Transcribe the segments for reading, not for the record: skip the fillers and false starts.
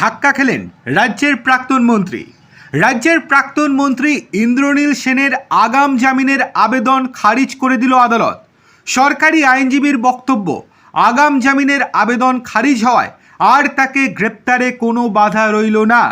ধাক্কা খেলেন রাজ্যের প্রাক্তন মন্ত্রী। রাজ্যের প্রাক্তন মন্ত্রী ইন্দ্রনীল সেনের আগাম জামিনের আবেদন খারিজ করে দিল আদালত। সরকারি আইনজীবীর বক্তব্য, আগাম জামিনের আবেদন খারিজ হওয়ায় আর তাকে গ্রেপ্তারে কোনো বাধা রইল না।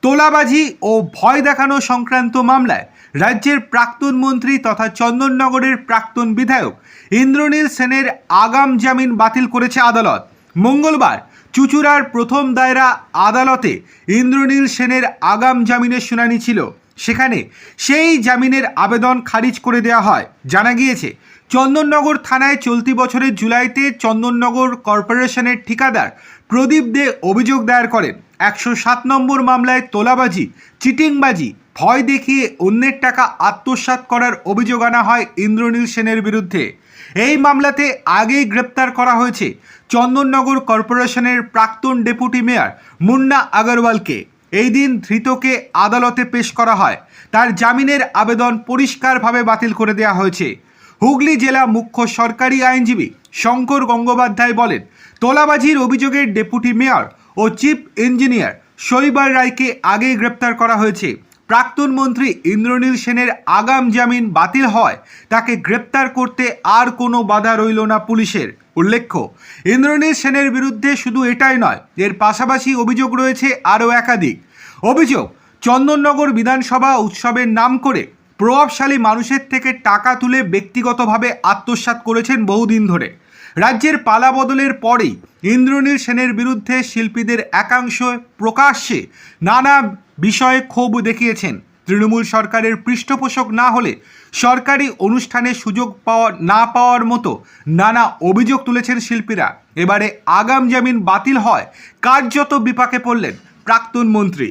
তোলাবাজি ও ভয় দেখানো সংক্রান্ত মামলায় রাজ্যের প্রাক্তন মন্ত্রী তথা চন্দননগরের প্রাক্তন বিধায়ক ইন্দ্রনীল সেনের আগাম জামিন বাতিল করেছে আদালত। মঙ্গলবার চুঁচুড়ার প্রথম দায়রা আদালতে ইন্দ্রনীল সেনের আগাম জামিনের শুনানি ছিল। সেখানে সেই জামিনের আবেদন খারিজ করে দেওয়া হয়। জানা গিয়েছে, চন্দননগর থানায় চলতি বছরের জুলাইতে চন্দননগর কর্পোরেশনের ঠিকাদার প্রদীপ দে অভিযোগ দায়ের করেন। 107 নম্বর মামলায় তোলাবাজি, চিটিংবাজি, ভয় দেখিয়ে অন্যের টাকা আত্মসাৎ করার অভিযোগ আনা হয় ইন্দ্রনীল সেনের বিরুদ্ধে। এই মামলাতে আগেই গ্রেপ্তার করা হয়েছে চন্দননগর কর্পোরেশনের প্রাক্তন ডেপুটি মেয়র মুন্না আগরওয়ালকে। এই দিন ধৃতকে আদালতে পেশ করা হয়। তার জামিনের আবেদন পরিষ্কারভাবে বাতিল করে দেওয়া হয়েছে। হুগলি জেলা মুখ্য সরকারি আইনজীবী শঙ্কর গঙ্গোপাধ্যায় বলেন, তোলাবাজির অভিযোগের ডেপুটি মেয়র ও চিফ ইঞ্জিনিয়ার শৈবাল রায়কে আগেই গ্রেপ্তার করা হয়েছে। প্রাক্তন মন্ত্রী ইন্দ্রনীল সেনের আগাম জামিন বাতিল হয় তাকে গ্রেপ্তার করতে আর কোনো বাধা রইল না পুলিশের। উল্লেখ্য, ইন্দ্রনীল সেনের বিরুদ্ধে শুধু এটাই নয়, এর পাশাপাশি অভিযোগ রয়েছে আরও একাধিক। অভিযোগ, চন্দননগর বিধানসভা উৎসবের নাম করে প্রভাবশালী মানুষের থেকে টাকা তুলে ব্যক্তিগতভাবে আত্মসাৎ করেছেন বহুদিন ধরে। রাজ্যের পালা বদলের পরেই ইন্দ্রনীল সেনের বিরুদ্ধে শিল্পীদের একাংশ প্রকাশ্যে নানা বিষয়ে ক্ষোভ দেখিয়েছেন। তৃণমূল সরকারের পৃষ্ঠপোষক না হলে সরকারি অনুষ্ঠানে সুযোগ না পাওয়ার মতো নানা অভিযোগ তুলেছেন শিল্পীরা। এবারে আগাম জামিন বাতিল হয় কার্যত বিপাকে পড়লেন প্রাক্তন মন্ত্রী।